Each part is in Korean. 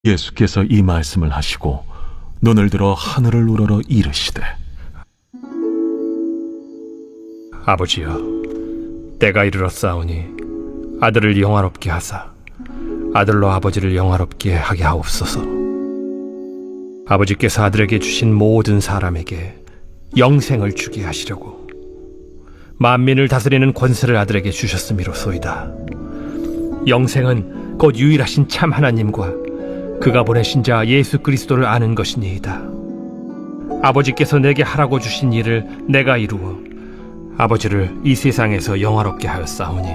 예수께서 이 말씀을 하시고 눈을 들어 하늘을 우러러 이르시되 아버지여, 때가 이르렀사오니 아들을 영화롭게 하사 아들로 아버지를 영화롭게 하게 하옵소서. 아버지께서 아들에게 주신 모든 사람에게 영생을 주게 하시려고 만민을 다스리는 권세를 아들에게 주셨음이로소이다. 영생은 곧 유일하신 참 하나님과 그가 보내신 자 예수 그리스도를 아는 것이니이다. 아버지께서 내게 하라고 주신 일을 내가 이루어 아버지를 이 세상에서 영화롭게 하였사오니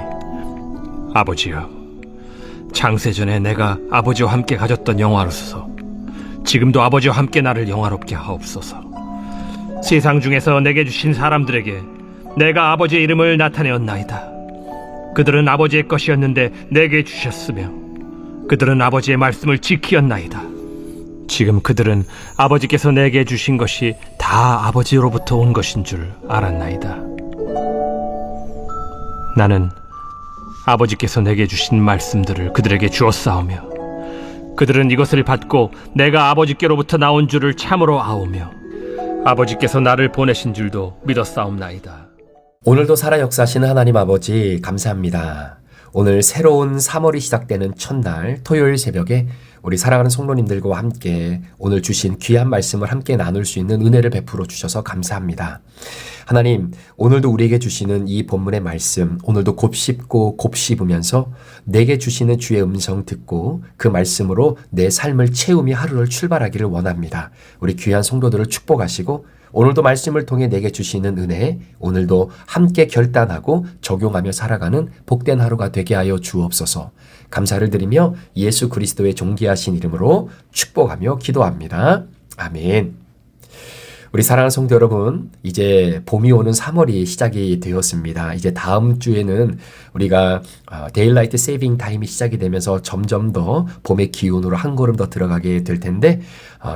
아버지여, 창세전에 내가 아버지와 함께 가졌던 영화로서 지금도 아버지와 함께 나를 영화롭게 하옵소서. 세상 중에서 내게 주신 사람들에게 내가 아버지의 이름을 나타내었나이다. 그들은 아버지의 것이었는데 내게 주셨으며 그들은 아버지의 말씀을 지키었나이다. 지금 그들은 아버지께서 내게 주신 것이 다 아버지로부터 온 것인 줄 알았나이다. 나는 아버지께서 내게 주신 말씀들을 그들에게 주었사오며 그들은 이것을 받고 내가 아버지께로부터 나온 줄을 참으로 아오며 아버지께서 나를 보내신 줄도 믿었사옵나이다. 오늘도 살아 역사하시는 하나님 아버지 감사합니다. 오늘 새로운 3월이 시작되는 첫날 토요일 새벽에 우리 사랑하는 성도님들과 함께 오늘 주신 귀한 말씀을 함께 나눌 수 있는 은혜를 베풀어 주셔서 감사합니다. 하나님, 오늘도 우리에게 주시는 이 본문의 말씀, 오늘도 곱씹고 곱씹으면서 내게 주시는 주의 음성 듣고 그 말씀으로 내 삶을 채우며 하루를 출발하기를 원합니다. 우리 귀한 성도들을 축복하시고 오늘도 말씀을 통해 내게 주시는 은혜, 오늘도 함께 결단하고 적용하며 살아가는 복된 하루가 되게 하여 주옵소서. 감사를 드리며 예수 그리스도의 존귀하신 이름으로 축복하며 기도합니다. 아멘. 우리 사랑하는 성도 여러분, 이제 봄이 오는 3월이 시작이 되었습니다. 이제 다음 주에는 우리가 데일라이트 세이빙 타임이 시작이 되면서 점점 더 봄의 기운으로 한 걸음 더 들어가게 될 텐데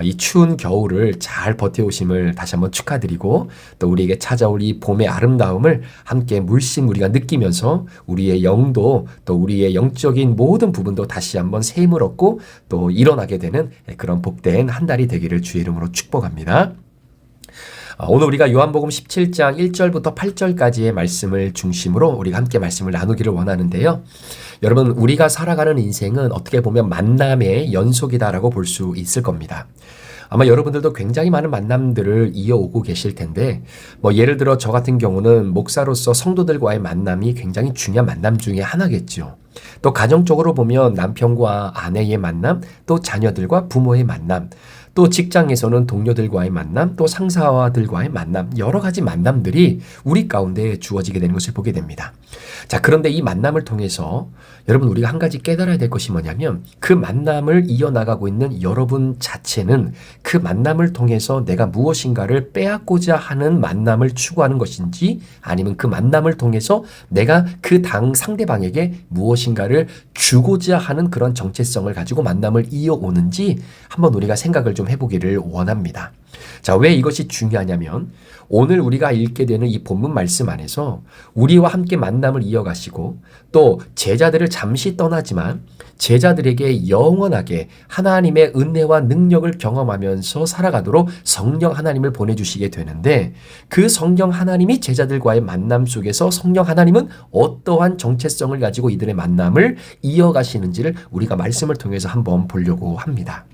이 추운 겨울을 잘 버텨오심을 다시 한번 축하드리고 또 우리에게 찾아올 이 봄의 아름다움을 함께 물씬 우리가 느끼면서 우리의 영도 또 우리의 영적인 모든 부분도 다시 한번 샘을 얻고 또 일어나게 되는 그런 복된 한 달이 되기를 주의 이름으로 축복합니다. 오늘 우리가 요한복음 17장 1절부터 8절까지의 말씀을 중심으로 우리가 함께 말씀을 나누기를 원하는데요. 여러분, 우리가 살아가는 인생은 어떻게 보면 만남의 연속이다라고 볼 수 있을 겁니다. 아마 여러분들도 굉장히 많은 만남들을 이어오고 계실 텐데 예를 들어 저 같은 경우는 목사로서 성도들과의 만남이 굉장히 중요한 만남 중에 하나겠죠. 또 가정적으로 보면 남편과 아내의 만남, 또 자녀들과 부모의 만남, 또 직장에서는 동료들과의 만남, 또 상사와들과의 만남, 여러 가지 만남들이 우리 가운데 주어지게 되는 것을 보게 됩니다. 자, 그런데 이 만남을 통해서 여러분 우리가 한 가지 깨달아야 될 것이 뭐냐면 그 만남을 이어나가고 있는 여러분 자체는 그 만남을 통해서 내가 무엇인가를 빼앗고자 하는 만남을 추구하는 것인지 아니면 그 만남을 통해서 내가 그 상대방에게 무엇인가를 주고자 하는 그런 정체성을 가지고 만남을 이어오는지 한번 우리가 생각을 좀 해보기를 원합니다. 자, 왜 이것이 중요하냐면 오늘 우리가 읽게 되는 이 본문 말씀 안에서 우리와 함께 만남을 이어가시고 또 제자들을 잠시 떠나지만 제자들에게 영원하게 하나님의 은혜와 능력을 경험하면서 살아가도록 성령 하나님을 보내주시게 되는데 그 성령 하나님이 제자들과의 만남 속에서 성령 하나님은 어떠한 정체성을 가지고 이들의 만남을 이어가시는지를 우리가 말씀을 통해서 한번 보려고 합니다.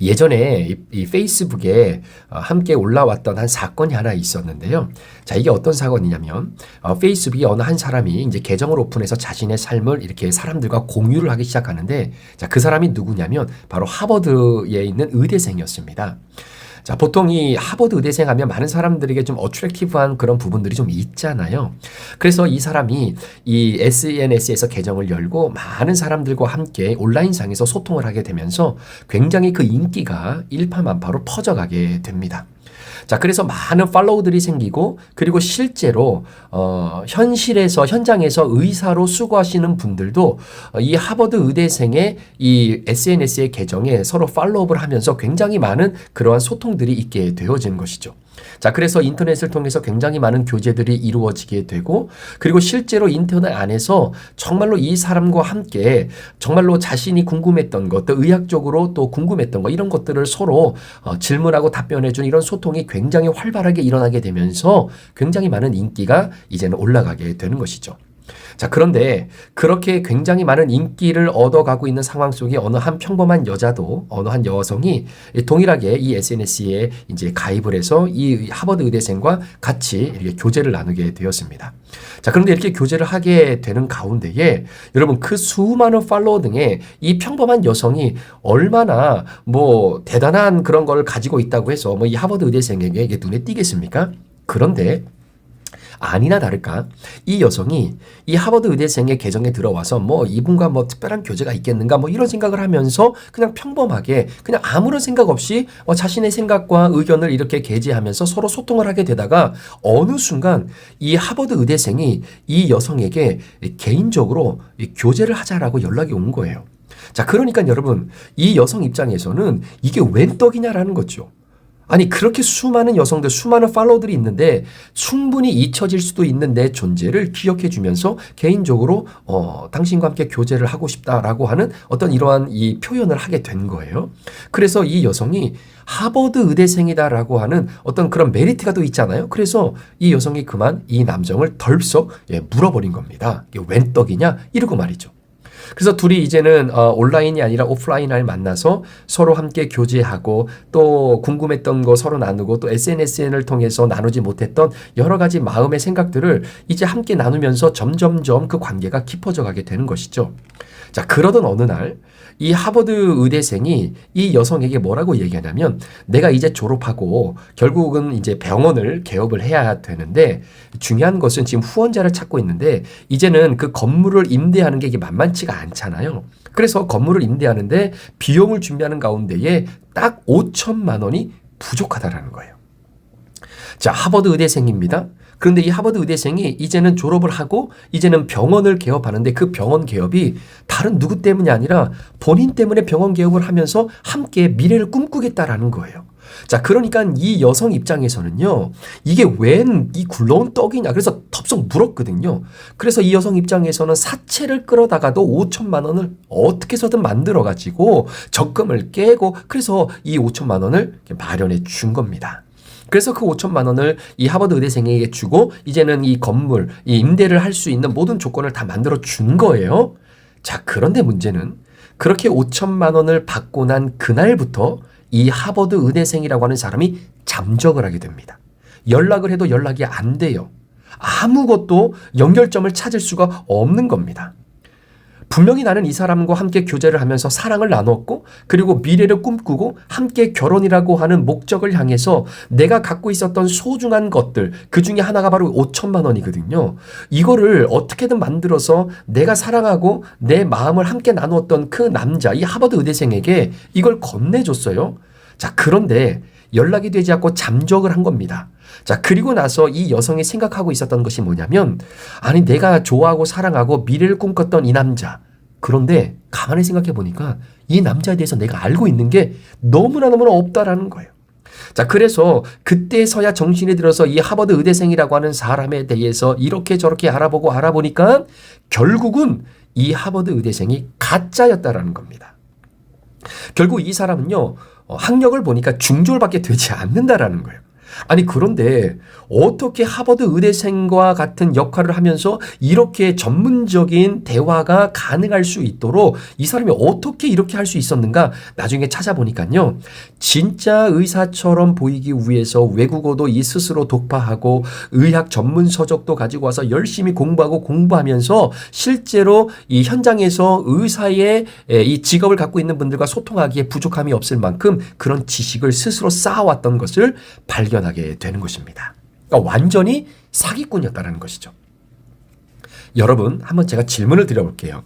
예전에 이 페이스북에 함께 올라왔던 한 사건이 하나 있었는데요. 자, 이게 어떤 사건이냐면 페이스북이 어느 한 사람이 이제 계정을 오픈해서 자신의 삶을 이렇게 사람들과 공유를 하기 시작하는데 자, 그 사람이 누구냐면 바로 하버드에 있는 의대생이었습니다. 자, 보통 이 하버드 의대생 하면 많은 사람들에게 좀 어트랙티브한 그런 부분들이 좀 있잖아요. 그래서 이 사람이 이 SNS에서 계정을 열고 많은 사람들과 함께 온라인상에서 소통을 하게 되면서 굉장히 그 인기가 일파만파로 퍼져가게 됩니다. 자, 그래서 많은 팔로우들이 생기고 그리고 실제로 현장에서 의사로 수고하시는 분들도 이 하버드 의대생의 이 SNS의 계정에 서로 팔로우를 하면서 굉장히 많은 그러한 소통들이 있게 되어지는 것이죠. 자, 그래서 인터넷을 통해서 굉장히 많은 교제들이 이루어지게 되고, 그리고 실제로 인터넷 안에서 정말로 이 사람과 함께 정말로 자신이 궁금했던 것, 또 의학적으로 또 궁금했던 것, 이런 것들을 서로 질문하고 답변해주는 이런 소통이 굉장히 활발하게 일어나게 되면서 굉장히 많은 인기가 이제는 올라가게 되는 것이죠. 자, 그런데 그렇게 굉장히 많은 인기를 얻어가고 있는 상황 속에 어느 한 평범한 여자도, 어느 한 여성이 동일하게 이 SNS에 이제 가입을 해서 이 하버드 의대생과 같이 이렇게 교제를 나누게 되었습니다. 자, 그런데 이렇게 교제를 하게 되는 가운데에 여러분, 그 수많은 팔로워 등에 이 평범한 여성이 얼마나 뭐 대단한 그런 걸 가지고 있다고 해서 뭐 이 하버드 의대생에게 이게 눈에 띄겠습니까? 그런데 아니나 다를까 이 여성이 이 하버드 의대생의 계정에 들어와서 뭐 이분과 뭐 특별한 교제가 있겠는가 뭐 이런 생각을 하면서 그냥 평범하게 그냥 아무런 생각 없이 자신의 생각과 의견을 이렇게 게재하면서 서로 소통을 하게 되다가 어느 순간 이 하버드 의대생이 이 여성에게 개인적으로 교제를 하자라고 연락이 온 거예요. 자, 그러니까 여러분, 이 여성 입장에서는 이게 웬 떡이냐라는 거죠. 아니, 그렇게 수많은 여성들, 수많은 팔로워들이 있는데 충분히 잊혀질 수도 있는 내 존재를 기억해 주면서 개인적으로 당신과 함께 교제를 하고 싶다라고 하는 어떤 이러한 이 표현을 하게 된 거예요. 그래서 이 여성이 하버드 의대생이다라고 하는 어떤 그런 메리트가 또 있잖아요. 그래서 이 여성이 그만 이 남성을 덜썩 물어버린 겁니다. 이게 웬 떡이냐? 이러고 말이죠. 그래서 둘이 이제는 온라인이 아니라 오프라인을 만나서 서로 함께 교제하고 또 궁금했던 거 서로 나누고 또 SNS를 통해서 나누지 못했던 여러 가지 마음의 생각들을 이제 함께 나누면서 점점점 그 관계가 깊어져 가게 되는 것이죠. 자, 그러던 어느 날 이 하버드 의대생이 이 여성에게 뭐라고 얘기하냐면, 내가 이제 졸업하고 결국은 이제 병원을 개업을 해야 되는데 중요한 것은 지금 후원자를 찾고 있는데 이제는 그 건물을 임대하는 게 이게 만만치가 않잖아요. 그래서 건물을 임대하는데 비용을 준비하는 가운데에 딱 5천만 원이 부족하다라는 거예요. 자, 하버드 의대생입니다. 그런데 이 하버드 의대생이 이제는 졸업을 하고 이제는 병원을 개업하는데 그 병원 개업이 다른 누구 때문이 아니라 본인 때문에 병원 개업을 하면서 함께 미래를 꿈꾸겠다라는 거예요. 자, 그러니까 이 여성 입장에서는요, 이게 웬 이 굴러온 떡이냐. 그래서 덥석 물었거든요. 그래서 이 여성 입장에서는 사채를 끌어다가도 5천만 원을 어떻게 해서든 만들어가지고 적금을 깨고 그래서 이 5천만 원을 마련해 준 겁니다. 그래서 그 5천만 원을 이 하버드 의대생에게 주고 이제는 이 건물, 이 임대를 할 수 있는 모든 조건을 다 만들어 준 거예요. 자, 그런데 문제는 그렇게 5천만 원을 받고 난 그날부터 이 하버드 의대생이라고 하는 사람이 잠적을 하게 됩니다. 연락을 해도 연락이 안 돼요. 아무것도 연결점을 찾을 수가 없는 겁니다. 분명히 나는 이 사람과 함께 교제를 하면서 사랑을 나눴고 그리고 미래를 꿈꾸고 함께 결혼이라고 하는 목적을 향해서 내가 갖고 있었던 소중한 것들, 그 중에 하나가 바로 5천만 원이거든요. 이거를 어떻게든 만들어서 내가 사랑하고 내 마음을 함께 나누었던 그 남자, 이 하버드 의대생에게 이걸 건네줬어요. 자, 그런데 연락이 되지 않고 잠적을 한 겁니다. 자, 그리고 나서 이 여성이 생각하고 있었던 것이 뭐냐면, 아니, 내가 좋아하고 사랑하고 미래를 꿈꿨던 이 남자. 그런데 가만히 생각해 보니까 이 남자에 대해서 내가 알고 있는 게 너무나 없다라는 거예요. 자, 그래서 그때서야 정신이 들어서 이 하버드 의대생이라고 하는 사람에 대해서 이렇게 저렇게 알아보니까 결국은 이 하버드 의대생이 가짜였다라는 겁니다. 결국 이 사람은요, 학력을 보니까 중졸밖에 되지 않는다라는 거예요. 아니, 그런데 어떻게 하버드 의대생과 같은 역할을 하면서 이렇게 전문적인 대화가 가능할 수 있도록 이 사람이 어떻게 이렇게 할 수 있었는가? 나중에 찾아보니까요, 진짜 의사처럼 보이기 위해서 외국어도 이 스스로 독파하고 의학 전문 서적도 가지고 와서 열심히 공부하면서 실제로 이 현장에서 의사의 이 직업을 갖고 있는 분들과 소통하기에 부족함이 없을 만큼 그런 지식을 스스로 쌓아왔던 것을 발견하게 되는 것입니다. 그러니까 완전히 사기꾼이었다는 것이죠. 여러분, 한번 제가 질문을 드려볼게요.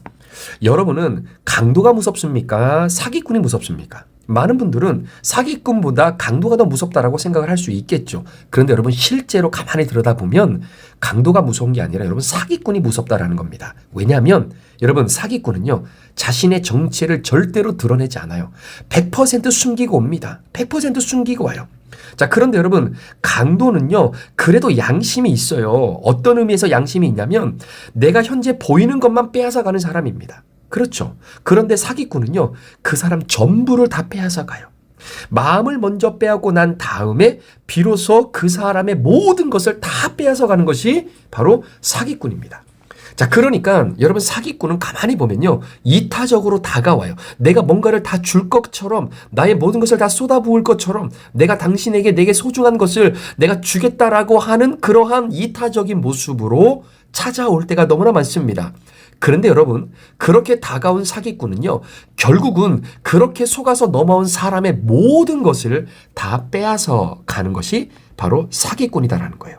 여러분은 강도가 무섭습니까? 사기꾼이 무섭습니까? 많은 분들은 사기꾼보다 강도가 더 무섭다라고 생각을 할 수 있겠죠. 그런데 여러분, 실제로 가만히 들여다보면 강도가 무서운 게 아니라 여러분, 사기꾼이 무섭다라는 겁니다. 왜냐하면 여러분, 사기꾼은요, 자신의 정체를 절대로 드러내지 않아요. 100% 숨기고 옵니다. 100% 숨기고 와요. 자, 그런데 여러분, 강도는요, 그래도 양심이 있어요. 어떤 의미에서 양심이 있냐면, 내가 현재 보이는 것만 빼앗아 가는 사람입니다. 그렇죠. 그런데 사기꾼은요, 그 사람 전부를 다 빼앗아 가요. 마음을 먼저 빼앗고 난 다음에 비로소 그 사람의 모든 것을 다 빼앗아 가는 것이 바로 사기꾼입니다. 자, 그러니까 여러분, 사기꾼은 가만히 보면요, 이타적으로 다가와요. 내가 뭔가를 다 줄 것처럼, 나의 모든 것을 다 쏟아부을 것처럼, 내가 당신에게 내게 소중한 것을 내가 주겠다라고 하는 그러한 이타적인 모습으로 찾아올 때가 너무나 많습니다. 그런데 여러분, 그렇게 다가온 사기꾼은요, 결국은 그렇게 속아서 넘어온 사람의 모든 것을 다 빼앗아 가는 것이 바로 사기꾼이다라는 거예요.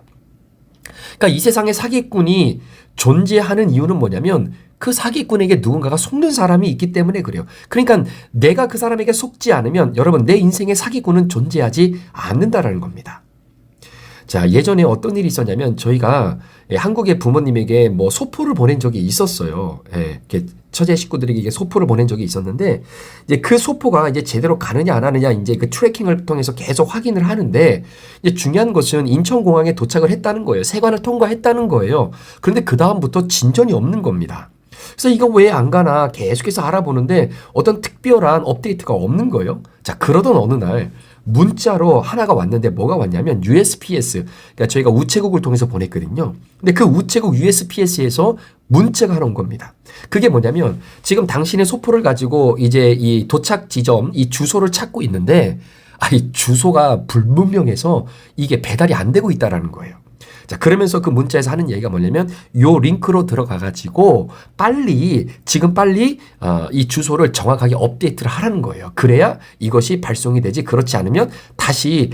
그러니까 이 세상에 사기꾼이 존재하는 이유는 뭐냐면, 그 사기꾼에게 누군가가 속는 사람이 있기 때문에 그래요. 그러니까 내가 그 사람에게 속지 않으면 여러분, 내 인생에 사기꾼은 존재하지 않는다라는 겁니다. 자, 예전에 어떤 일이 있었냐면, 저희가 한국의 부모님에게 뭐 소포를 보낸 적이 있었어요. 이렇게 처제 식구들에게 이게 소포를 보낸 적이 있었는데, 이제 그 소포가 이제 제대로 가느냐 안 하느냐 이제 그 트래킹을 통해서 계속 확인을 하는데, 이제 중요한 것은 인천공항에 도착을 했다는 거예요. 세관을 통과했다는 거예요. 그런데 그 다음부터 진전이 없는 겁니다. 그래서 이거 왜 안 가나 계속해서 알아보는데 어떤 특별한 업데이트가 없는 거예요. 자, 그러던 어느 날 문자로 하나가 왔는데, 뭐가 왔냐면 USPS, 그러니까 저희가 우체국을 통해서 보냈거든요. 근데 그 우체국 USPS에서 문자가 하나 온 겁니다. 그게 뭐냐면, 지금 당신의 소포를 가지고 이제 이 도착 지점, 이 주소를 찾고 있는데, 이 주소가 불분명해서 이게 배달이 안 되고 있다라는 거예요. 자, 그러면서 그 문자에서 하는 얘기가 뭐냐면, 요 링크로 들어가가지고 지금 빨리 이 주소를 정확하게 업데이트를 하라는 거예요. 그래야 이것이 발송이 되지, 그렇지 않으면 다시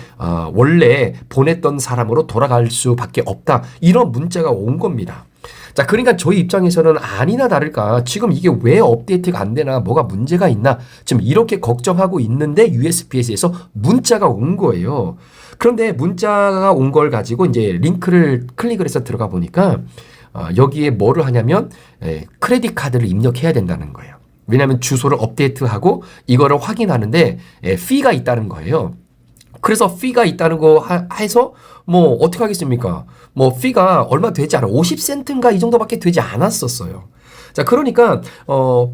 원래 보냈던 사람으로 돌아갈 수밖에 없다. 이런 문자가 온 겁니다. 자, 그러니까 저희 입장에서는 아니나 다를까 지금 이게 왜 업데이트가 안 되나, 뭐가 문제가 있나 지금 이렇게 걱정하고 있는데 USPS에서 문자가 온 거예요. 그런데 문자가 온 걸 가지고 이제 링크를 클릭을 해서 들어가 보니까 여기에 뭐를 하냐면 크레딧 카드를 입력해야 된다는 거예요. 왜냐하면 주소를 업데이트하고 이거를 확인하는데 fee가 있다는 거예요. 그래서 fee가 있다는 거 해서 뭐 어떻게 하겠습니까? 뭐 fee가 얼마 되지 않아, 50센트인가 이 정도밖에 되지 않았었어요. 자, 그러니까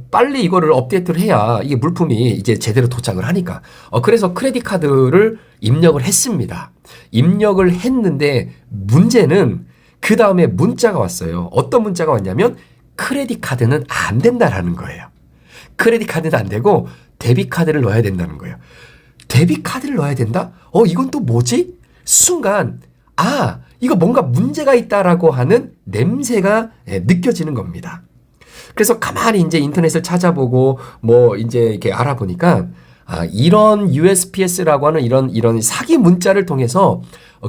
빨리 이거를 업데이트를 해야 이게 물품이 이제 제대로 도착을 하니까 그래서 크레딧 카드를 입력을 했습니다. 입력을 했는데 문제는 그 다음에 문자가 왔어요. 어떤 문자가 왔냐면 크레딧 카드는 안 된다라는 거예요. 크레딧 카드는 안 되고 데뷔 카드를 넣어야 된다는 거예요. 데뷔 카드를 넣어야 된다? 이건 또 뭐지? 순간 이거 뭔가 문제가 있다라고 하는 냄새가 느껴지는 겁니다. 그래서 가만히 이제 인터넷을 찾아보고 뭐 이제 이렇게 알아보니까 이런 USPS라고 하는 이런 사기 문자를 통해서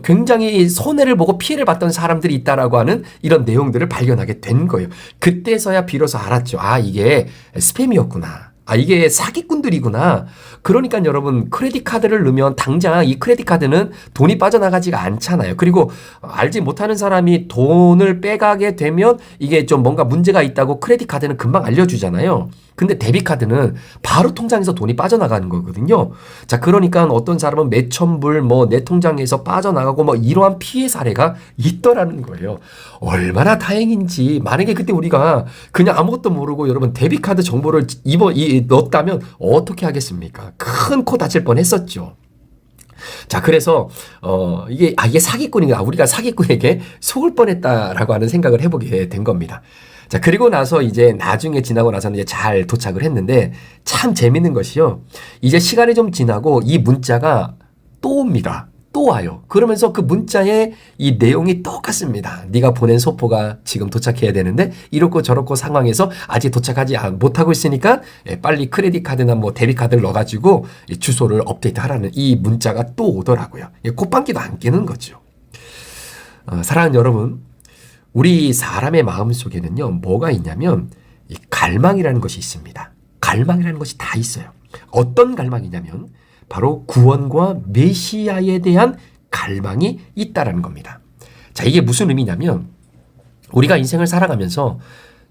굉장히 손해를 보고 피해를 봤던 사람들이 있다라고 하는 이런 내용들을 발견하게 된 거예요. 그때서야 비로소 알았죠. 이게 스팸이었구나. 이게 사기꾼들이구나. 그러니까 여러분, 크레딧 카드를 넣으면 당장 이 크레딧 카드는 돈이 빠져나가지가 않잖아요. 그리고 알지 못하는 사람이 돈을 빼가게 되면 이게 좀 뭔가 문제가 있다고 크레딧 카드는 금방 알려주잖아요. 근데 데뷔 카드는 바로 통장에서 돈이 빠져나가는 거거든요. 자, 그러니까 어떤 사람은 몇천 불 내 통장에서 빠져나가고 이러한 피해 사례가 있더라는 거예요. 얼마나 다행인지. 만약에 그때 우리가 그냥 아무것도 모르고 여러분 데뷔 카드 정보를 넣었다면 어떻게 하겠습니까? 큰 코 다칠 뻔했었죠. 자, 그래서 이게 사기꾼인가, 우리가 사기꾼에게 속을 뻔했다라고 하는 생각을 해보게 된 겁니다. 자, 그리고 나서 이제 나중에 지나고 나서는 이제 잘 도착을 했는데 참 재밌는 것이요. 이제 시간이 좀 지나고 이 문자가 또 옵니다. 또 와요. 그러면서 그 문자의 이 내용이 똑같습니다. 네가 보낸 소포가 지금 도착해야 되는데 이렇고 저렇고 상황에서 아직 도착하지 못하고 있으니까 빨리 크레딧 카드나 데뷔 카드를 넣어가지고 주소를 업데이트 하라는 이 문자가 또 오더라고요. 콧방귀도 안 끼는 거죠. 사랑하는 여러분, 우리 사람의 마음 속에는요, 뭐가 있냐면 이 갈망이라는 것이 있습니다. 갈망이라는 것이 다 있어요. 어떤 갈망이냐면 바로 구원과 메시아에 대한 갈망이 있다라는 겁니다. 자, 이게 무슨 의미냐면 우리가 인생을 살아가면서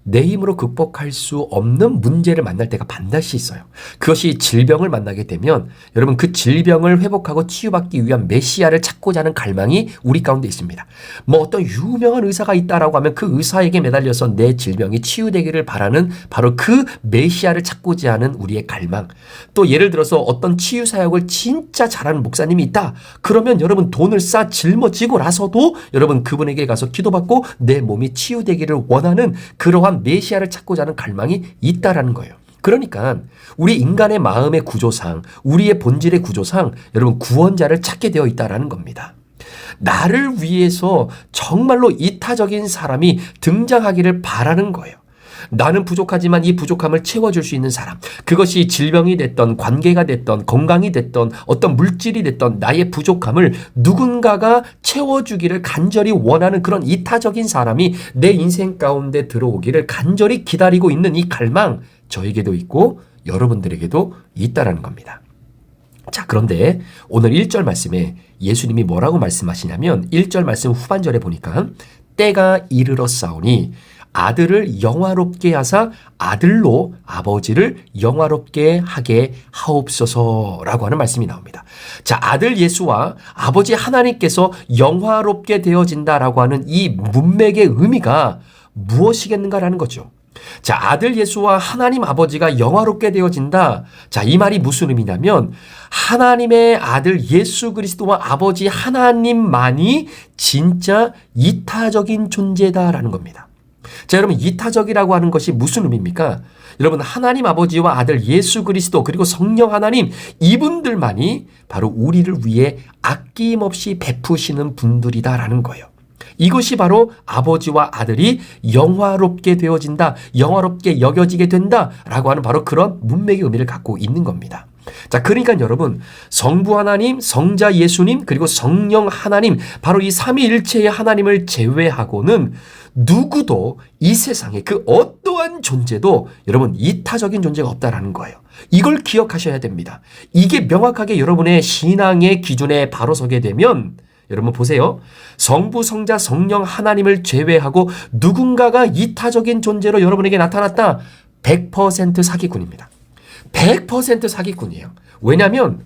내 힘으로 극복할 수 없는 문제를 만날 때가 반드시 있어요. 그것이 질병을 만나게 되면 여러분 그 질병을 회복하고 치유받기 위한 메시아를 찾고자 하는 갈망이 우리 가운데 있습니다. 뭐 어떤 유명한 의사가 있다라고 하면 그 의사에게 매달려서 내 질병이 치유되기를 바라는 바로 그 메시아를 찾고자 하는 우리의 갈망. 또 예를 들어서 어떤 치유 사역을 진짜 잘하는 목사님이 있다. 그러면 여러분 돈을 쌓아 짊어지고 나서도 여러분 그분에게 가서 기도받고 내 몸이 치유되기를 원하는 그러한 메시아를 찾고자 하는 갈망이 있다라는 거예요. 그러니까 우리 인간의 마음의 구조상, 우리의 본질의 구조상 여러분 구원자를 찾게 되어 있다라는 겁니다. 나를 위해서 정말로 이타적인 사람이 등장하기를 바라는 거예요. 나는 부족하지만 이 부족함을 채워줄 수 있는 사람. 그것이 질병이 됐던 관계가 됐던 건강이 됐던 어떤 물질이 됐던 나의 부족함을 누군가가 채워주기를 간절히 원하는 그런 이타적인 사람이 내 인생 가운데 들어오기를 간절히 기다리고 있는 이 갈망 저에게도 있고 여러분들에게도 있다라는 겁니다. 자, 그런데 오늘 1절 말씀에 예수님이 뭐라고 말씀하시냐면 1절 말씀 후반절에 보니까 때가 이르러 싸우니 아들을 영화롭게 하사 아들로 아버지를 영화롭게 하게 하옵소서라고 하는 말씀이 나옵니다. 자, 아들 예수와 아버지 하나님께서 영화롭게 되어진다라고 하는 이 문맥의 의미가 무엇이겠는가라는 거죠. 자, 아들 예수와 하나님 아버지가 영화롭게 되어진다. 자, 이 말이 무슨 의미냐면 하나님의 아들 예수 그리스도와 아버지 하나님만이 진짜 이타적인 존재다라는 겁니다. 자, 여러분 이타적이라고 하는 것이 무슨 의미입니까? 여러분 하나님 아버지와 아들 예수 그리스도 그리고 성령 하나님 이분들만이 바로 우리를 위해 아낌없이 베푸시는 분들이다라는 거예요. 이것이 바로 아버지와 아들이 영화롭게 되어진다, 영화롭게 여겨지게 된다라고 하는 바로 그런 문맥의 의미를 갖고 있는 겁니다. 자, 그러니까 여러분 성부 하나님, 성자 예수님 그리고 성령 하나님 바로 이 삼위일체의 하나님을 제외하고는 누구도 이 세상에 그 어떠한 존재도 여러분 이타적인 존재가 없다라는 거예요. 이걸 기억하셔야 됩니다. 이게 명확하게 여러분의 신앙의 기준에 바로 서게 되면 여러분 보세요. 성부, 성자, 성령 하나님을 제외하고 누군가가 이타적인 존재로 여러분에게 나타났다. 100% 사기꾼입니다. 100% 사기꾼이에요. 왜냐하면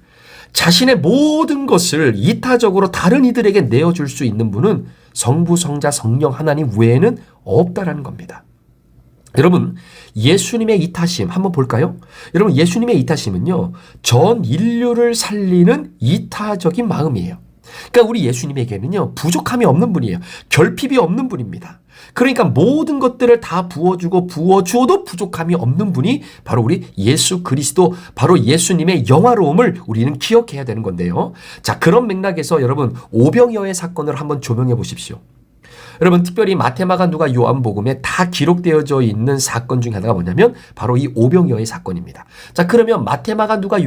자신의 모든 것을 이타적으로 다른 이들에게 내어줄 수 있는 분은 성부, 성자, 성령 하나님 외에는 없다라는 겁니다. 여러분 예수님의 이타심 한번 볼까요? 여러분 예수님의 이타심은요. 전 인류를 살리는 이타적인 마음이에요. 그러니까 우리 예수님에게는요. 부족함이 없는 분이에요. 결핍이 없는 분입니다. 그러니까 모든 것들을 다 부어주고 부어주어도 부족함이 없는 분이 바로 우리 예수 그리스도, 바로 예수님의 영화로움을 우리는 기억해야 되는 건데요. 자, 그런 맥락에서 여러분 오병이어의 사건을 한번 조명해 보십시오. 여러분 특별히 마태, 마가, 누가, 요한복음에 다 기록되어져 있는 사건 중에 하나가 뭐냐면 바로 이 오병이어의 사건입니다. 자, 그러면 마태, 마가, 누가,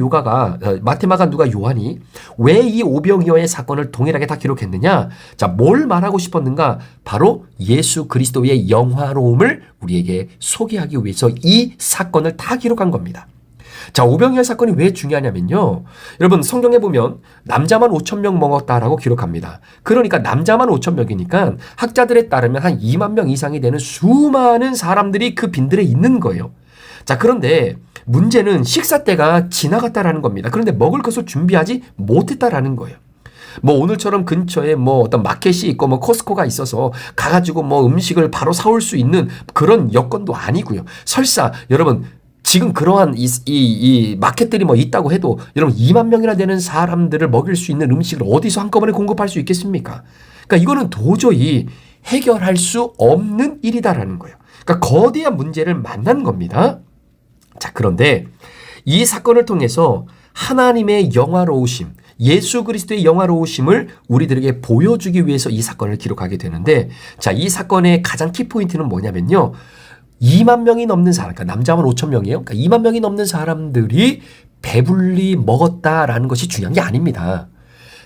요한이 왜 이 오병이어의 사건을 동일하게 다 기록했느냐? 자, 뭘 말하고 싶었는가? 바로 예수 그리스도의 영화로움을 우리에게 소개하기 위해서 이 사건을 다 기록한 겁니다. 자, 오병이어 사건이 왜 중요하냐면요. 여러분 성경에 보면 남자만 5,000명 먹었다라고 기록합니다. 그러니까 남자만 5,000명이니까 학자들에 따르면 한 2만 명 이상이 되는 수많은 사람들이 그 빈들에 있는 거예요. 자, 그런데 문제는 식사 때가 지나갔다라는 겁니다. 그런데 먹을 것을 준비하지 못했다라는 거예요. 뭐 오늘처럼 근처에 뭐 어떤 마켓이 있고 뭐 코스코가 있어서 가가지고 뭐 음식을 바로 사올 수 있는 그런 여건도 아니고요. 설사 여러분 지금 그러한 이 마켓들이 뭐 있다고 해도 여러분 2만 명이나 되는 사람들을 먹일 수 있는 음식을 어디서 한꺼번에 공급할 수 있겠습니까? 그러니까 이거는 도저히 해결할 수 없는 일이다라는 거예요. 그러니까 거대한 문제를 만난 겁니다. 자, 그런데 이 사건을 통해서 하나님의 영화로우심, 예수 그리스도의 영화로우심을 우리들에게 보여주기 위해서 이 사건을 기록하게 되는데, 자, 이 사건의 가장 키포인트는 뭐냐면요. 2만 명이 넘는 사람, 그러니까 남자만 5,000명이에요. 그러니까 2만 명이 넘는 사람들이 배불리 먹었다라는 것이 중요한 게 아닙니다.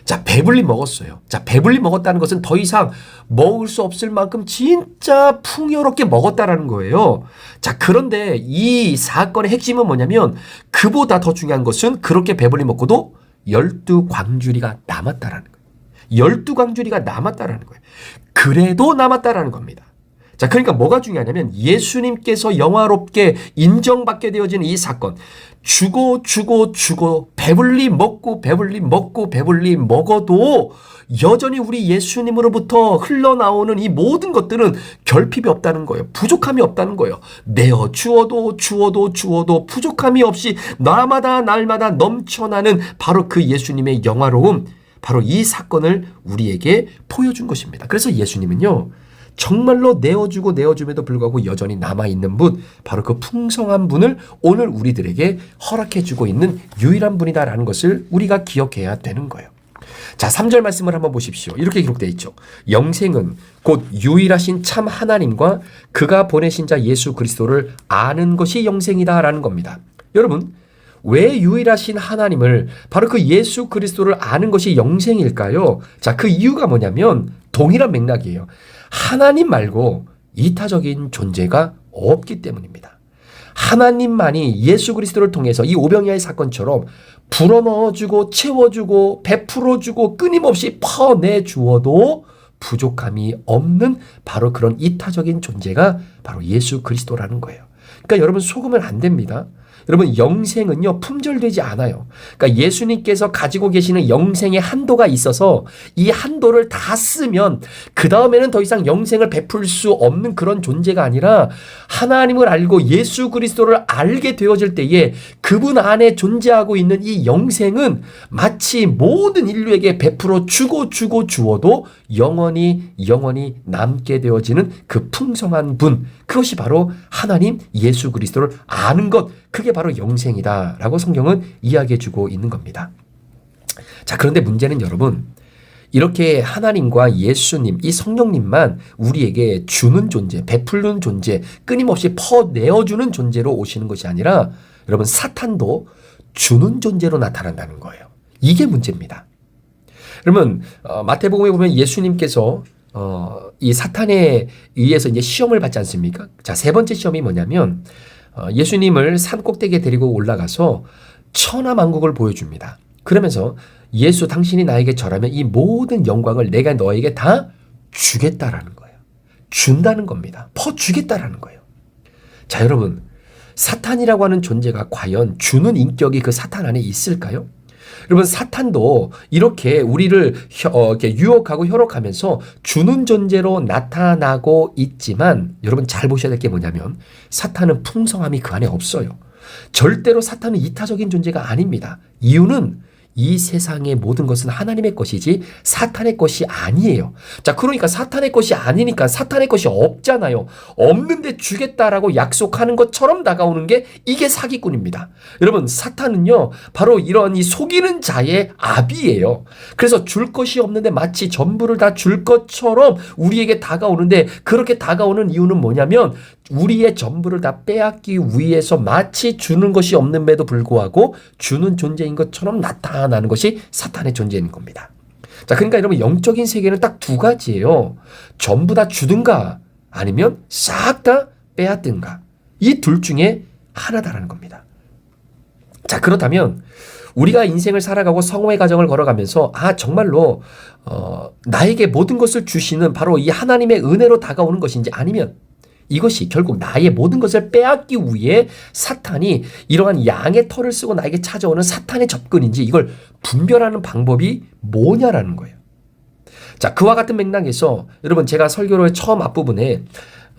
자, 배불리 먹었어요. 자, 배불리 먹었다는 것은 더 이상 먹을 수 없을 만큼 진짜 풍요롭게 먹었다라는 거예요. 자, 그런데 이 사건의 핵심은 뭐냐면 그보다 더 중요한 것은 그렇게 배불리 먹고도 12광주리가 남았다라는 거예요. 12광주리가 남았다라는 거예요. 그래도 남았다라는 겁니다. 자, 그러니까 뭐가 중요하냐면 예수님께서 영화롭게 인정받게 되어지는 이 사건. 주고 배불리 먹고 배불리 먹어도 여전히 우리 예수님으로부터 흘러나오는 이 모든 것들은 결핍이 없다는 거예요. 부족함이 없다는 거예요. 내어 주어도 부족함이 없이 날마다 넘쳐나는 바로 그 예수님의 영화로움, 바로 이 사건을 우리에게 보여준 것입니다. 그래서 예수님은요, 정말로 내어줌에도 불구하고 여전히 남아있는 분, 바로 그 풍성한 분을 오늘 우리들에게 허락해주고 있는 유일한 분이다라는 것을 우리가 기억해야 되는 거예요. 자, 3절 말씀을 한번 보십시오. 이렇게 기록되어 있죠. 영생은 곧 유일하신 참 하나님과 그가 보내신 자 예수 그리스도를 아는 것이 영생이다라는 겁니다. 여러분, 왜 유일하신 하나님을, 바로 그 예수 그리스도를 아는 것이 영생일까요? 자, 그 이유가 뭐냐면 동일한 맥락이에요. 하나님 말고 이타적인 존재가 없기 때문입니다. 하나님만이 예수 그리스도를 통해서 이 오병이어의 사건처럼 불어넣어주고 채워주고 베풀어주고 끊임없이 퍼내주어도 부족함이 없는 바로 그런 이타적인 존재가 바로 예수 그리스도라는 거예요. 그러니까 여러분, 속으면 안 됩니다. 여러분, 영생은요, 품절되지 않아요. 그러니까 예수님께서 가지고 계시는 영생의 한도가 있어서 이 한도를 다 쓰면 그 다음에는 더 이상 영생을 베풀 수 없는 그런 존재가 아니라, 하나님을 알고 예수 그리스도를 알게 되어질 때에 그분 안에 존재하고 있는 이 영생은 마치 모든 인류에게 베풀어 주어도 영원히 남게 되어지는 그 풍성한 분, 그것이 바로 하나님 예수 그리스도를 아는 것, 그게 바로 영생이다라고 성경은 이야기해주고 있는 겁니다. 자, 그런데 문제는 여러분, 이렇게 하나님과 예수님, 이 성령님만 우리에게 주는 존재, 베풀는 존재, 끊임없이 퍼내어주는 존재로 오시는 것이 아니라, 여러분, 사탄도 주는 존재로 나타난다는 거예요. 이게 문제입니다. 여러분, 마태복음에 보면 예수님께서 이 사탄에 의해서 이제 시험을 받지 않습니까? 자, 세 번째 시험이 뭐냐면, 예수님을 산 꼭대기에 데리고 올라가서 천하만국을 보여줍니다. 그러면서 예수, 당신이 나에게 절하면 이 모든 영광을 내가 너에게 다 주겠다라는 거예요. 준다는 겁니다. 퍼주겠다라는 거예요. 자, 여러분, 사탄이라고 하는 존재가 과연 주는 인격이 그 사탄 안에 있을까요? 여러분, 사탄도 이렇게 우리를 이렇게 유혹하고 혈혹하면서 주는 존재로 나타나고 있지만, 여러분 잘 보셔야 될 게 뭐냐면, 사탄은 풍성함이 그 안에 없어요. 절대로 사탄은 이타적인 존재가 아닙니다. 이유는 이 세상의 모든 것은 하나님의 것이지 사탄의 것이 아니에요. 자, 그러니까 사탄의 것이 아니니까 사탄의 것이 없잖아요. 없는데 주겠다라고 약속하는 것처럼 다가오는 게 이게 사기꾼입니다. 여러분, 사탄은요, 바로 이런 이 속이는 자의 아비예요. 그래서 줄 것이 없는데 마치 전부를 다 줄 것처럼 우리에게 다가오는데, 그렇게 다가오는 이유는 뭐냐면, 우리의 전부를 다 빼앗기 위해서 마치 주는 것이 없는데도 불구하고 주는 존재인 것처럼 나타나는 것이 사탄의 존재인 겁니다. 자, 그러니까 여러분, 영적인 세계는 딱 두 가지예요. 전부 다 주든가 아니면 싹 다 빼앗든가. 이 둘 중에 하나다라는 겁니다. 자, 그렇다면 우리가 인생을 살아가고 성화의 과정을 걸어가면서 정말로 나에게 모든 것을 주시는 바로 이 하나님의 은혜로 다가오는 것인지, 아니면 이것이 결국 나의 모든 것을 빼앗기 위해 사탄이 이러한 양의 털을 쓰고 나에게 찾아오는 사탄의 접근인지, 이걸 분별하는 방법이 뭐냐라는 거예요. 자, 그와 같은 맥락에서 여러분, 제가 설교의 처음 앞부분에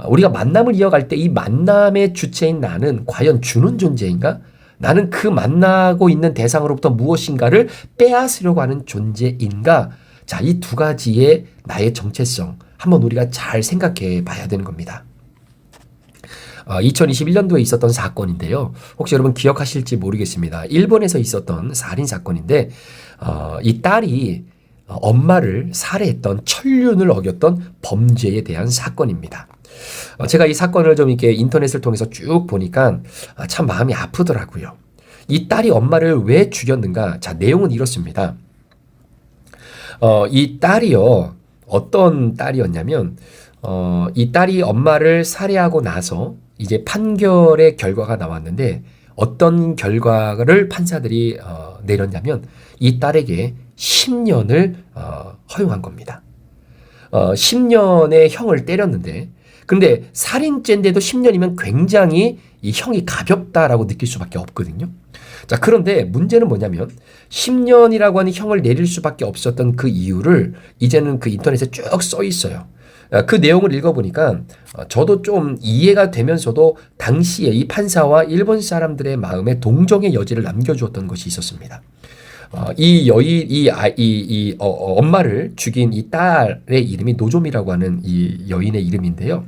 우리가 만남을 이어갈 때 이 만남의 주체인 나는 과연 주는 존재인가? 나는 그 만나고 있는 대상으로부터 무엇인가를 빼앗으려고 하는 존재인가? 자, 이 두 가지의 나의 정체성 한번 우리가 잘 생각해 봐야 되는 겁니다. 2021년도에 있었던 사건인데요. 혹시 여러분 기억하실지 모르겠습니다. 일본에서 있었던 살인 사건인데, 이 딸이 엄마를 살해했던, 천륜을 어겼던 범죄에 대한 사건입니다. 제가 이 사건을 좀 이렇게 인터넷을 통해서 쭉 보니까 참 마음이 아프더라고요. 이 딸이 엄마를 왜 죽였는가? 자, 내용은 이렇습니다. 이 딸이요, 어떤 딸이었냐면, 이 딸이 엄마를 살해하고 나서 이제 판결의 결과가 나왔는데, 어떤 결과를 판사들이 내렸냐면, 이 딸에게 10년을 허용한 겁니다. 10년의 형을 때렸는데, 근데 살인죄인데도 10년이면 굉장히 이 형이 가볍다라고 느낄 수밖에 없거든요. 자, 그런데 문제는 뭐냐면 10년이라고 하는 형을 내릴 수밖에 없었던 그 이유를 이제는 그 인터넷에 쭉 써 있어요. 그 내용을 읽어보니까 저도 좀 이해가 되면서도 당시에 이 판사와 일본 사람들의 마음에 동정의 여지를 남겨주었던 것이 있었습니다. 엄마를 죽인 이 딸의 이름이 노조미라고 하는 이 여인의 이름인데요.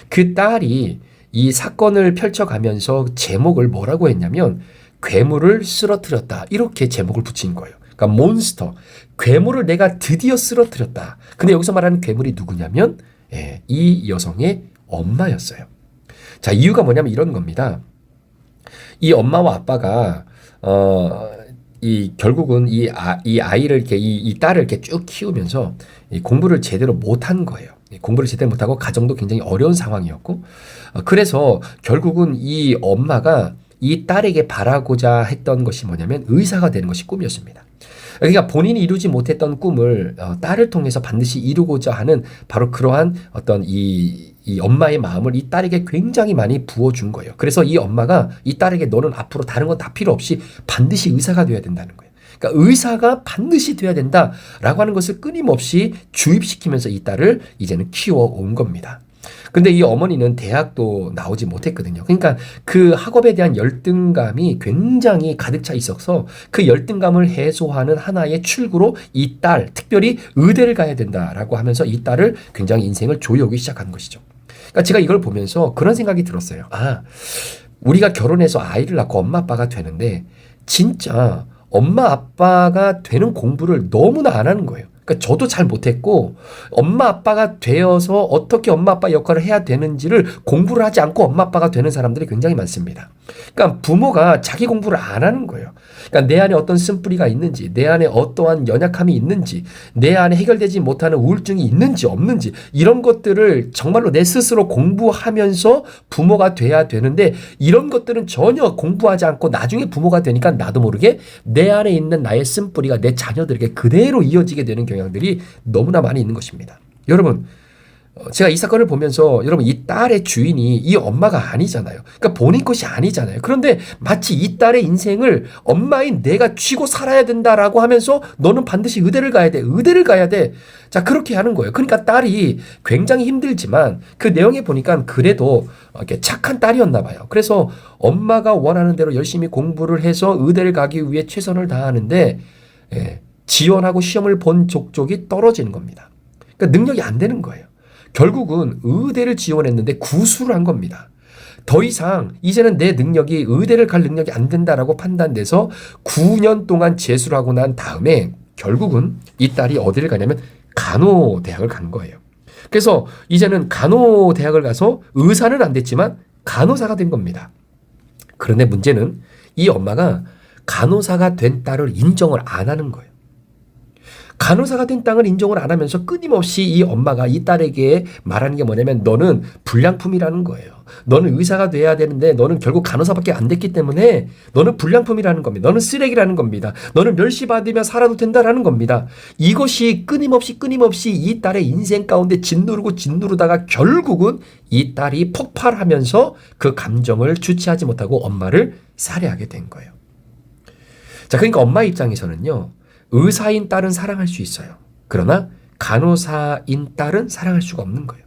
그 딸이 이 사건을 펼쳐가면서 제목을 뭐라고 했냐면 괴물을 쓰러뜨렸다. 이렇게 제목을 붙인 거예요. 그러니까 몬스터, 괴물을 내가 드디어 쓰러뜨렸다. 근데 여기서 말하는 괴물이 누구냐면 이 여성의 엄마였어요. 자, 이유가 뭐냐면 이런 겁니다. 이 엄마와 아빠가 결국은 이 아이를 이렇게 이 딸을 이렇게 쭉 키우면서 이 공부를 제대로 못한 거예요. 공부를 제대로 못하고 가정도 굉장히 어려운 상황이었고, 그래서 결국은 이 엄마가 이 딸에게 바라고자 했던 것이 뭐냐면 의사가 되는 것이 꿈이었습니다. 그러니까 본인이 이루지 못했던 꿈을 딸을 통해서 반드시 이루고자 하는 바로 그러한 어떤 이 엄마의 마음을 이 딸에게 굉장히 많이 부어준 거예요. 그래서 이 엄마가 이 딸에게 너는 앞으로 다른 건 다 필요 없이 반드시 의사가 되어야 된다는 거예요. 그러니까 의사가 반드시 돼야 된다라고 하는 것을 끊임없이 주입시키면서 이 딸을 이제는 키워온 겁니다. 근데 이 어머니는 대학도 나오지 못했거든요. 그러니까 그 학업에 대한 열등감이 굉장히 가득 차 있어서 그 열등감을 해소하는 하나의 출구로 이 딸, 특별히 의대를 가야 된다라고 하면서 이 딸을 굉장히 인생을 조여오기 시작한 것이죠. 그러니까 제가 이걸 보면서 그런 생각이 들었어요. 우리가 결혼해서 아이를 낳고 엄마 아빠가 되는데 진짜 엄마 아빠가 되는 공부를 너무나 안 하는 거예요. 그러니까 저도 잘 못했고 엄마 아빠가 되어서 어떻게 엄마 아빠 역할을 해야 되는지를 공부를 하지 않고 엄마 아빠가 되는 사람들이 굉장히 많습니다. 그러니까 부모가 자기 공부를 안 하는 거예요. 그러니까 내 안에 어떤 쓴뿌리가 있는지, 내 안에 어떠한 연약함이 있는지, 내 안에 해결되지 못하는 우울증이 있는지 없는지 이런 것들을 정말로 내 스스로 공부하면서 부모가 돼야 되는데 이런 것들은 전혀 공부하지 않고 나중에 부모가 되니까 나도 모르게 내 안에 있는 나의 쓴뿌리가 내 자녀들에게 그대로 이어지게 되는 경향들이 너무나 많이 있는 것입니다. 여러분, 제가 이 사건을 보면서 여러분 이 딸의 주인이 이 엄마가 아니잖아요. 그러니까 본인 것이 아니잖아요. 그런데 마치 이 딸의 인생을 엄마인 내가 쥐고 살아야 된다라고 하면서 너는 반드시 의대를 가야 돼. 의대를 가야 돼. 자, 그렇게 하는 거예요. 그러니까 딸이 굉장히 힘들지만 그 내용에 보니까 그래도 이렇게 착한 딸이었나 봐요. 그래서 엄마가 원하는 대로 열심히 공부를 해서 의대를 가기 위해 최선을 다하는데 지원하고 시험을 본 족족이 떨어지는 겁니다. 그러니까 능력이 안 되는 거예요. 결국은 의대를 지원했는데 구수를 한 겁니다. 더 이상 이제는 내 능력이 의대를 갈 능력이 안 된다라고 판단돼서 9년 동안 재수를 하고 난 다음에 결국은 이 딸이 어디를 가냐면 간호대학을 간 거예요. 그래서 이제는 간호대학을 가서 의사는 안 됐지만 간호사가 된 겁니다. 그런데 문제는 이 엄마가 간호사가 된 딸을 인정을 안 하는 거예요. 간호사가 된 딸을 인정을 안 하면서 끊임없이 이 엄마가 이 딸에게 말하는 게 뭐냐면 너는 불량품이라는 거예요. 너는 의사가 돼야 되는데 너는 결국 간호사밖에 안 됐기 때문에 너는 불량품이라는 겁니다. 너는 쓰레기라는 겁니다. 너는 멸시받으며 살아도 된다라는 겁니다. 이것이 끊임없이 이 딸의 인생 가운데 짓누르다가 결국은 이 딸이 폭발하면서 그 감정을 주체하지 못하고 엄마를 살해하게 된 거예요. 자, 그러니까 엄마 입장에서는요. 의사인 딸은 사랑할 수 있어요. 그러나 간호사인 딸은 사랑할 수가 없는 거예요.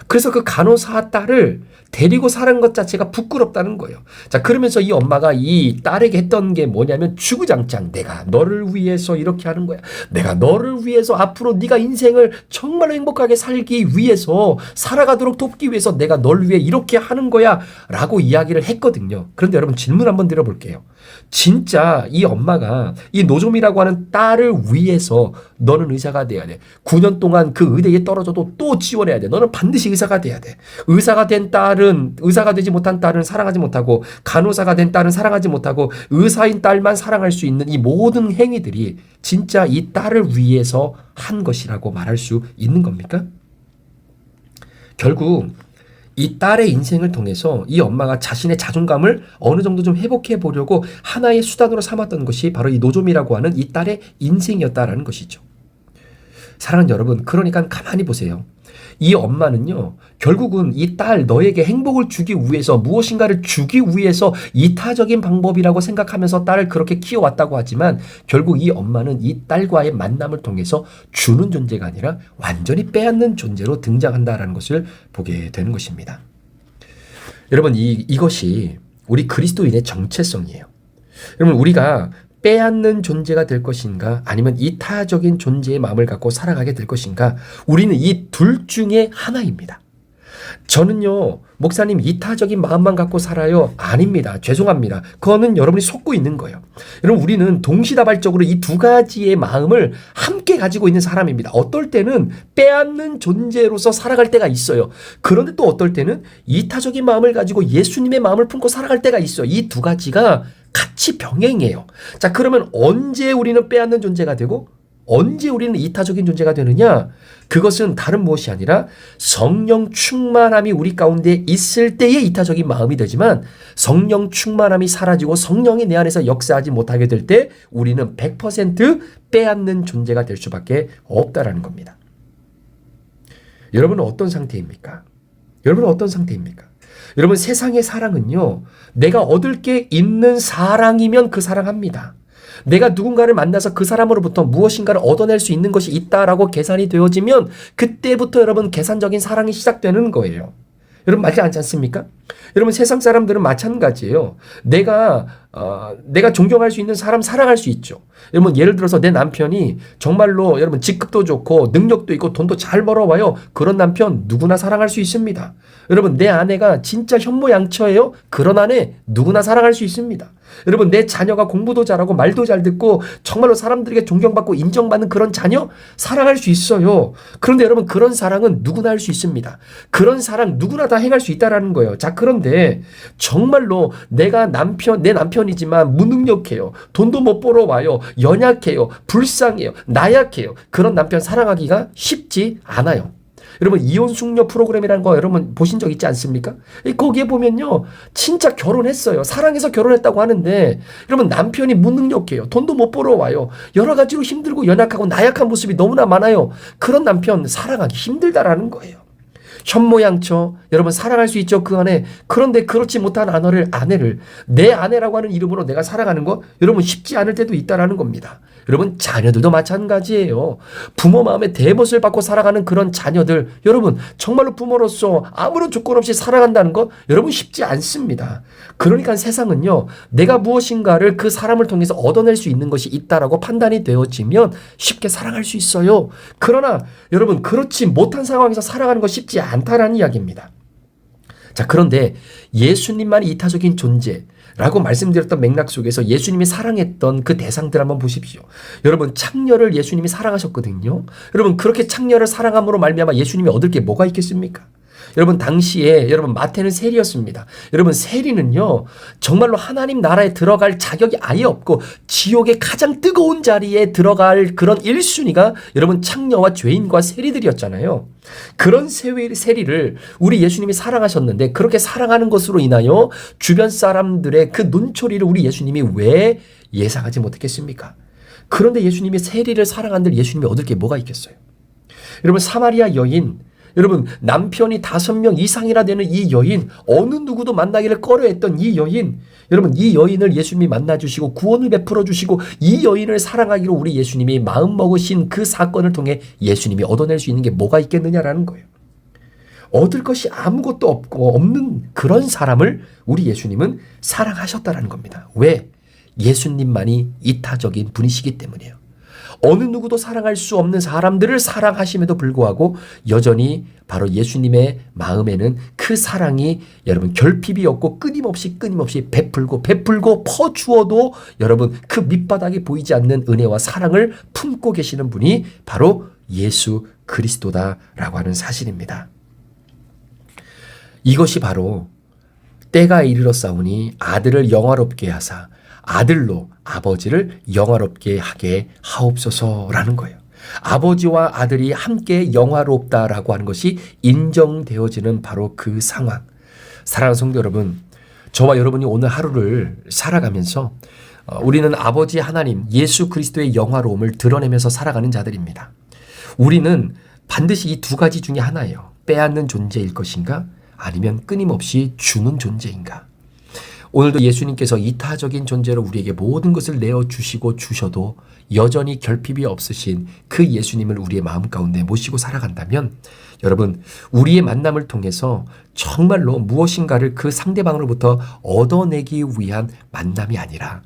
그래서 그 간호사 딸을 데리고 사는 것 자체가 부끄럽다는 거예요. 자, 그러면서 이 엄마가 이 딸에게 했던 게 뭐냐면 주구장창 내가 너를 위해서 이렇게 하는 거야. 내가 너를 위해서 앞으로 네가 인생을 정말 행복하게 살기 위해서 살아가도록 돕기 위해서 내가 너를 위해 이렇게 하는 거야 라고 이야기를 했거든요. 그런데 여러분 질문 한번 드려볼게요. 진짜 이 엄마가 이 노조미라고 하는 딸을 위해서 너는 의사가 돼야 돼. 9년 동안 그 의대에 떨어져도 또 지원해야 돼. 너는 반드시 의사가 돼야 돼. 의사가 된 딸은, 의사가 되지 못한 딸은 사랑하지 못하고 간호사가 된 딸은 사랑하지 못하고 의사인 딸만 사랑할 수 있는 이 모든 행위들이 진짜 이 딸을 위해서 한 것이라고 말할 수 있는 겁니까? 결국 이 딸의 인생을 통해서 이 엄마가 자신의 자존감을 어느 정도 좀 회복해 보려고 하나의 수단으로 삼았던 것이 바로 이 노조미라고 하는 이 딸의 인생이었다라는 것이죠. 사랑하는 여러분, 그러니까 가만히 보세요. 이 엄마는요, 결국은 이 딸 너에게 행복을 주기 위해서 무엇인가를 주기 위해서 이타적인 방법이라고 생각하면서 딸을 그렇게 키워왔다고 하지만 결국 이 엄마는 이 딸과의 만남을 통해서 주는 존재가 아니라 완전히 빼앗는 존재로 등장한다라는 것을 보게 되는 것입니다. 여러분, 이것이 우리 그리스도인의 정체성이에요. 여러분, 우리가 빼앗는 존재가 될 것인가 아니면 이타적인 존재의 마음을 갖고 살아가게 될 것인가, 우리는 이 둘 중에 하나입니다. 저는요, 목사님 이타적인 마음만 갖고 살아요? 아닙니다. 죄송합니다. 그거는 여러분이 속고 있는 거예요. 여러분, 우리는 동시다발적으로 이 두 가지의 마음을 함께 가지고 있는 사람입니다. 어떨 때는 빼앗는 존재로서 살아갈 때가 있어요. 그런데 또 어떨 때는 이타적인 마음을 가지고 예수님의 마음을 품고 살아갈 때가 있어요. 이 두 가지가 같이 병행해요. 자, 그러면 언제 우리는 빼앗는 존재가 되고 언제 우리는 이타적인 존재가 되느냐? 그것은 다른 무엇이 아니라 성령 충만함이 우리 가운데 있을 때의 이타적인 마음이 되지만 성령 충만함이 사라지고 성령이 내 안에서 역사하지 못하게 될 때 우리는 100% 빼앗는 존재가 될 수밖에 없다라는 겁니다. 여러분은 어떤 상태입니까? 여러분은 어떤 상태입니까? 여러분, 세상의 사랑은요, 내가 얻을 게 있는 사랑이면 그 사랑합니다. 내가 누군가를 만나서 그 사람으로부터 무엇인가를 얻어낼 수 있는 것이 있다라고 계산이 되어지면 그때부터 여러분 계산적인 사랑이 시작되는 거예요. 여러분, 맞지 않습니까? 여러분, 세상 사람들은 마찬가지예요. 내가 존경할 수 있는 사람 사랑할 수 있죠. 여러분, 예를 들어서 내 남편이 정말로 여러분 직급도 좋고 능력도 있고 돈도 잘 벌어와요. 그런 남편 누구나 사랑할 수 있습니다. 여러분, 내 아내가 진짜 현모양처예요. 그런 아내 누구나 사랑할 수 있습니다. 여러분, 내 자녀가 공부도 잘하고 말도 잘 듣고 정말로 사람들에게 존경받고 인정받는 그런 자녀 사랑할 수 있어요. 그런데 여러분, 그런 사랑은 누구나 할 수 있습니다. 그런 사랑 누구나 다 행할 수 있다라는 거예요. 자, 그런데 정말로 내 남편이지만 무능력해요. 돈도 못 벌어와요. 연약해요. 불쌍해요. 나약해요. 그런 남편 사랑하기가 쉽지 않아요. 여러분, 이혼 숙녀 프로그램이라는 거 여러분 보신 적 있지 않습니까? 거기에 보면요, 진짜 결혼했어요. 사랑해서 결혼했다고 하는데 여러분, 남편이 무능력해요. 돈도 못 벌어와요. 여러 가지로 힘들고 연약하고 나약한 모습이 너무나 많아요. 그런 남편 사랑하기 힘들다라는 거예요. 현모양처 여러분 사랑할 수 있죠, 그 안에. 그런데 그렇지 못한 아내를 내 아내라고 하는 이름으로 내가 사랑하는 거 여러분 쉽지 않을 때도 있다라는 겁니다. 여러분, 자녀들도 마찬가지예요. 부모 마음에 대못을 받고 살아가는 그런 자녀들, 여러분 정말로 부모로서 아무런 조건 없이 살아간다는 거 여러분 쉽지 않습니다. 그러니까 세상은요, 내가 무엇인가를 그 사람을 통해서 얻어낼 수 있는 것이 있다라고 판단이 되어지면 쉽게 사랑할 수 있어요. 그러나 여러분, 그렇지 못한 상황에서 살아가는 거 쉽지 않다라는 이야기입니다. 자, 그런데 예수님만이 이타적인 존재라고 말씀드렸던 맥락 속에서 예수님이 사랑했던 그 대상들 한번 보십시오. 여러분, 창녀를 예수님이 사랑하셨거든요. 여러분, 그렇게 창녀를 사랑함으로 말미암아 예수님이 얻을 게 뭐가 있겠습니까? 여러분, 당시에 여러분 마태는 세리였습니다. 여러분, 세리는요 정말로 하나님 나라에 들어갈 자격이 아예 없고 지옥의 가장 뜨거운 자리에 들어갈 그런 1순위가 여러분 창녀와 죄인과 세리들이었잖아요. 그런 세리를 우리 예수님이 사랑하셨는데 그렇게 사랑하는 것으로 인하여 주변 사람들의 그 눈초리를 우리 예수님이 왜 예상하지 못했겠습니까? 그런데 예수님이 세리를 사랑한들 예수님이 얻을 게 뭐가 있겠어요? 여러분, 사마리아 여인, 여러분 남편이 5명 이상이나 되는 이 여인, 어느 누구도 만나기를 꺼려했던 이 여인, 여러분 이 여인을 예수님이 만나주시고 구원을 베풀어 주시고 이 여인을 사랑하기로 우리 예수님이 마음먹으신 그 사건을 통해 예수님이 얻어낼 수 있는 게 뭐가 있겠느냐라는 거예요. 얻을 것이 아무것도 없는 그런 사람을 우리 예수님은 사랑하셨다라는 겁니다. 왜? 예수님만이 이타적인 분이시기 때문이에요. 어느 누구도 사랑할 수 없는 사람들을 사랑하심에도 불구하고 여전히 바로 예수님의 마음에는 그 사랑이 여러분 결핍이 없고 끊임없이 베풀고 퍼주어도 여러분 그 밑바닥이 보이지 않는 은혜와 사랑을 품고 계시는 분이 바로 예수 그리스도다라고 하는 사실입니다. 이것이 바로 때가 이르렀사오니 아들을 영화롭게 하사 아들로 아버지를 영화롭게 하게 하옵소서라는 거예요. 아버지와 아들이 함께 영화롭다라고 하는 것이 인정되어지는 바로 그 상황. 사랑하는 성도 여러분, 저와 여러분이 오늘 하루를 살아가면서 우리는 아버지 하나님 예수 그리스도의 영화로움을 드러내면서 살아가는 자들입니다. 우리는 반드시 이 두 가지 중에 하나예요. 빼앗는 존재일 것인가? 아니면 끊임없이 주는 존재인가? 오늘도 예수님께서 이타적인 존재로 우리에게 모든 것을 내어주시고 주셔도 여전히 결핍이 없으신 그 예수님을 우리의 마음 가운데 모시고 살아간다면 여러분, 우리의 만남을 통해서 정말로 무엇인가를 그 상대방으로부터 얻어내기 위한 만남이 아니라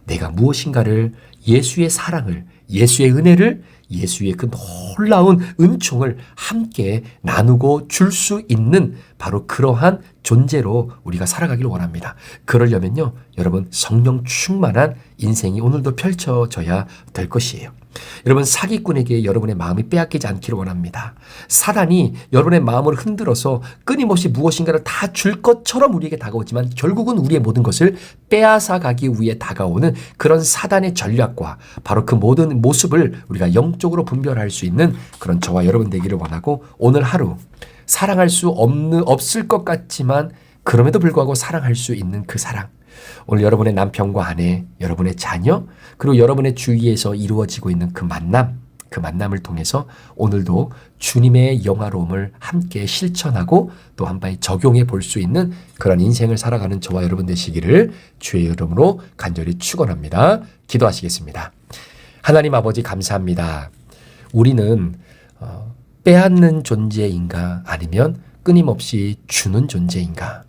내가 무엇인가를 예수의 사랑을, 예수의 은혜를, 예수의 그 놀라운 은총을 함께 나누고 줄 수 있는 바로 그러한 존재로 우리가 살아가기를 원합니다. 그러려면요, 여러분, 성령 충만한 인생이 오늘도 펼쳐져야 될 것이에요. 여러분, 사기꾼에게 여러분의 마음이 빼앗기지 않기를 원합니다. 사단이 여러분의 마음을 흔들어서 끊임없이 무엇인가를 다 줄 것처럼 우리에게 다가오지만 결국은 우리의 모든 것을 빼앗아 가기 위해 다가오는 그런 사단의 전략과 바로 그 모든 모습을 우리가 영적으로 분별할 수 있는 그런 저와 여러분 되기를 원하고, 오늘 하루 사랑할 수 없을 것 같지만 그럼에도 불구하고 사랑할 수 있는 그 사랑, 오늘 여러분의 남편과 아내, 여러분의 자녀, 그리고 여러분의 주위에서 이루어지고 있는 그 만남을 통해서 오늘도 주님의 영화로움을 함께 실천하고 또 한 번 적용해 볼 수 있는 그런 인생을 살아가는 저와 여러분 되시기를 주의 이름으로 간절히 축원합니다. 기도하시겠습니다. 하나님 아버지, 감사합니다. 우리는 빼앗는 존재인가 아니면 끊임없이 주는 존재인가?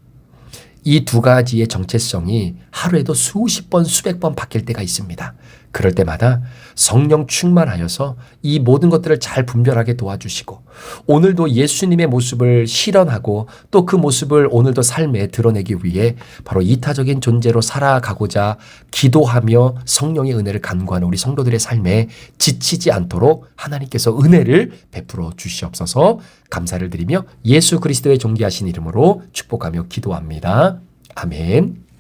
이 두 가지의 정체성이 하루에도 수십 번, 수백 번 바뀔 때가 있습니다. 그럴 때마다 성령 충만하여서 이 모든 것들을 잘 분별하게 도와주시고, 오늘도 예수님의 모습을 실현하고 또 그 모습을 오늘도 삶에 드러내기 위해 바로 이타적인 존재로 살아가고자 기도하며 성령의 은혜를 간구하는 우리 성도들의 삶에 지치지 않도록 하나님께서 은혜를 베풀어 주시옵소서. 감사를 드리며 예수 그리스도의 존귀하신 이름으로 축복하며 기도합니다. 아멘.